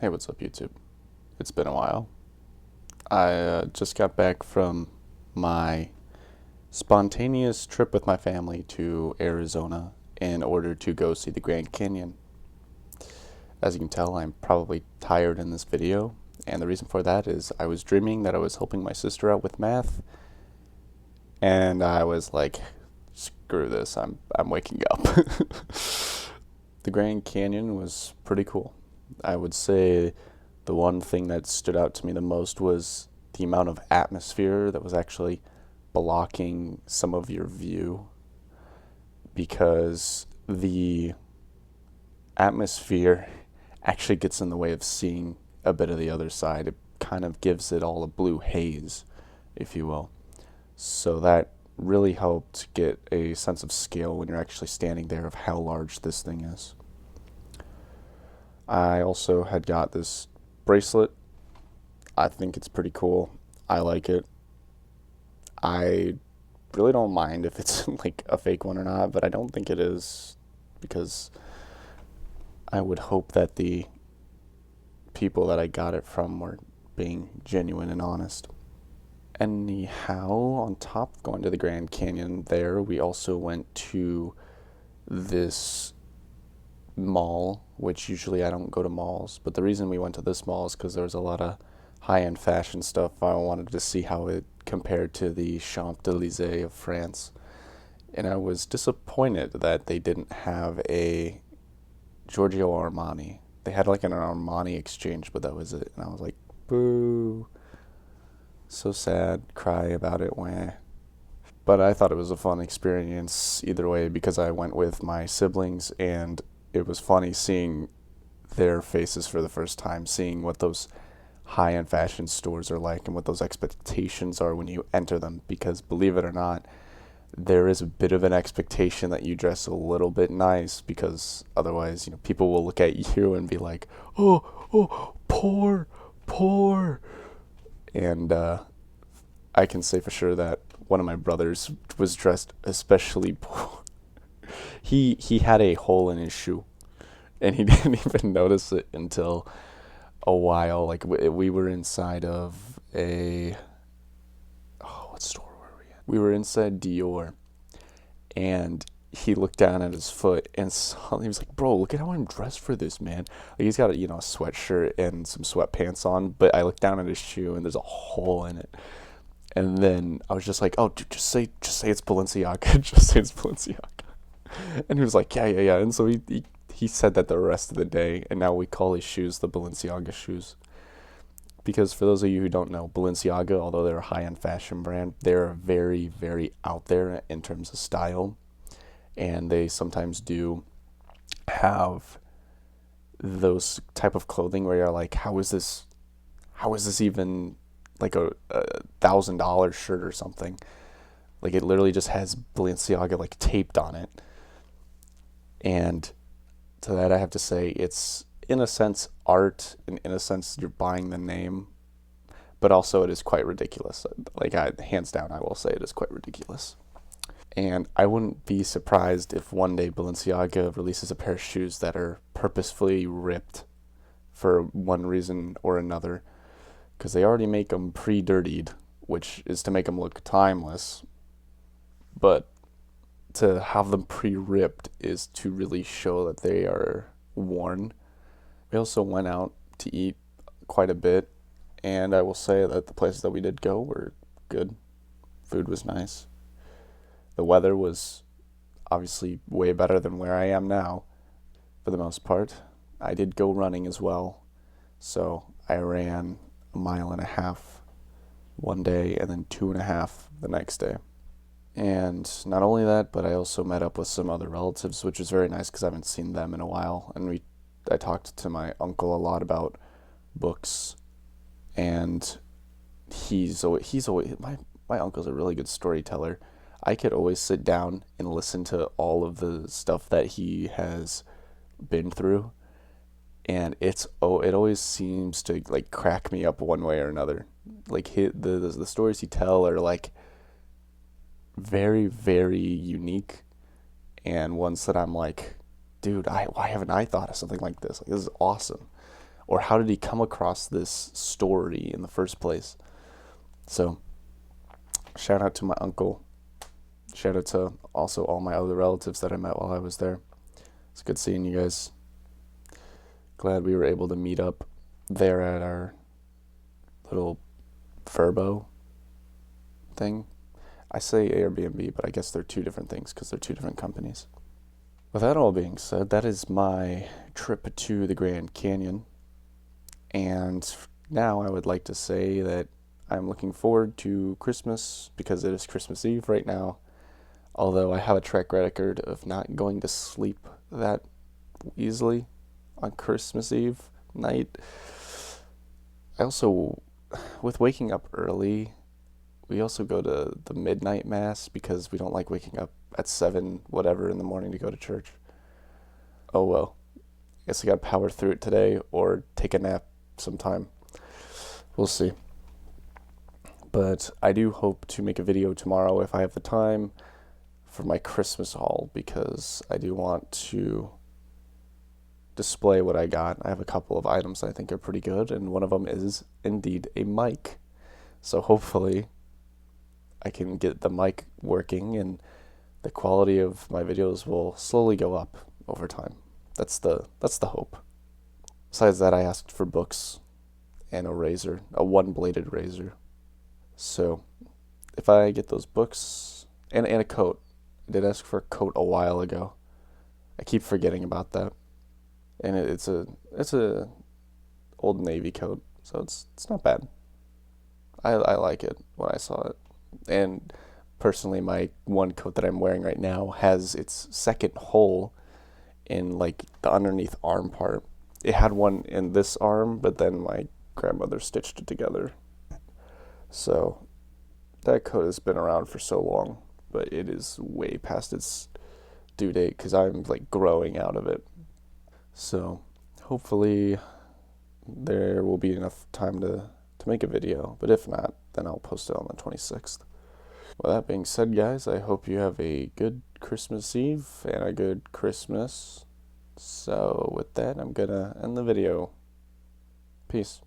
Hey, what's up, YouTube? It's been a while. I just got back from my spontaneous trip with my family to Arizona in order to go see the Grand Canyon. As you can tell, I'm probably tired in this video, and the reason for that is I was dreaming that I was helping my sister out with math, and I was like, screw this, I'm waking up. The Grand Canyon was pretty cool. I would say the one thing that stood out to me the most was the amount of atmosphere that was actually blocking some of your view, because the atmosphere actually gets in the way of seeing a bit of the other side. It kind of gives it all a blue haze, if you will. So that really helped get a sense of scale when you're actually standing there of how large this thing is. I also had got this bracelet. I think it's pretty cool. I like it. I really don't mind if it's like a fake one or not, but I don't think it is, because I would hope that the people that I got it from were being genuine and honest. Anyhow, on top of going to the Grand Canyon there, we also went to this mall, which usually I don't go to malls, but the reason we went to this mall is because there was a lot of high-end fashion stuff. I wanted to see how it compared to the Champs-Élysées of France, and I was disappointed that they didn't have a Giorgio Armani. They had like an Armani exchange, but that was it, and I was like, boo. So sad, cry about it, wah. But I thought it was a fun experience either way, because I went with my siblings, and it was funny seeing their faces for the first time, seeing what those high-end fashion stores are like and what those expectations are when you enter them, because believe it or not, there is a bit of an expectation that you dress a little bit nice, because otherwise, people will look at you and be like, oh, poor, poor. And I can say for sure that one of my brothers was dressed especially poor. He had a hole in his shoe, and he didn't even notice it until a while. Like we were inside of a what store were we in? We were inside Dior, and he looked down at his foot and saw, he was like, "Bro, look at how I'm dressed for this, man." Like, he's got a sweatshirt and some sweatpants on, but I looked down at his shoe and there's a hole in it. And then I was just like, "Oh, dude, just say it's Balenciaga, just say it's Balenciaga." And he was like, "Yeah, yeah, yeah." And so he said that the rest of the day, and now we call his shoes the Balenciaga shoes. Because for those of you who don't know, Balenciaga, although they're a high-end fashion brand, they're very, very out there in terms of style, and they sometimes do have those type of clothing where you're like, how is this even like a $1,000 shirt or something? Like, it literally just has Balenciaga like taped on it. And to that I have to say, it's in a sense art, and in a sense you're buying the name, but also it is quite ridiculous. Like, hands down, I will say it is quite ridiculous. And I wouldn't be surprised if one day Balenciaga releases a pair of shoes that are purposefully ripped for one reason or another, because they already make them pre-dirtied, which is to make them look timeless. But to have them pre-ripped is to really show that they are worn. We also went out to eat quite a bit, and I will say that the places that we did go were good. Food was nice. The weather was obviously way better than where I am now, for the most part. I did go running as well, so I ran a mile and a half one day and then 2.5 the next day. And not only that, but I also met up with some other relatives, which was very nice because I haven't seen them in a while. And I talked to my uncle a lot about books, and he's always my uncle's a really good storyteller. I could always sit down and listen to all of the stuff that he has been through, and it always seems to like crack me up one way or another. Like, the stories he tell are like very, very unique, and ones that I'm like, dude, why haven't I thought of something like this? Like, this is awesome. Or how did he come across this story in the first place? So, shout out to my uncle. Shout out to also all my other relatives that I met while I was there. It's good seeing you guys. Glad we were able to meet up there at our little Verbo thing. I say Airbnb, but I guess they're two different things because they're two different companies. With that all being said, that is my trip to the Grand Canyon. And now I would like to say that I'm looking forward to Christmas because it is Christmas Eve right now. Although I have a track record of not going to sleep that easily on Christmas Eve night. I also, with waking up early, we also go to the midnight mass because we don't like waking up at 7 whatever in the morning to go to church. Oh well. I guess I gotta power through it today or take a nap sometime. We'll see. But I do hope to make a video tomorrow if I have the time for my Christmas haul because I do want to display what I got. I have a couple of items I think are pretty good, and one of them is indeed a mic. So hopefully I can get the mic working and the quality of my videos will slowly go up over time. That's the hope. Besides that, I asked for books and a razor, a one-bladed razor. So if I get those books and a coat, I did ask for a coat a while ago. I keep forgetting about that. And it's a old Navy coat, so it's not bad. I like it when I saw it. And personally, my one coat that I'm wearing right now has its second hole in like the underneath arm part. It had one in this arm, but then my grandmother stitched it together. So that coat has been around for so long, but it is way past its due date because I'm like growing out of it. So hopefully there will be enough time to make a video, but if not, then I'll post it on the 26th. With that being said, guys, I hope you have a good Christmas Eve and a good Christmas. So with that, I'm gonna end the video. Peace.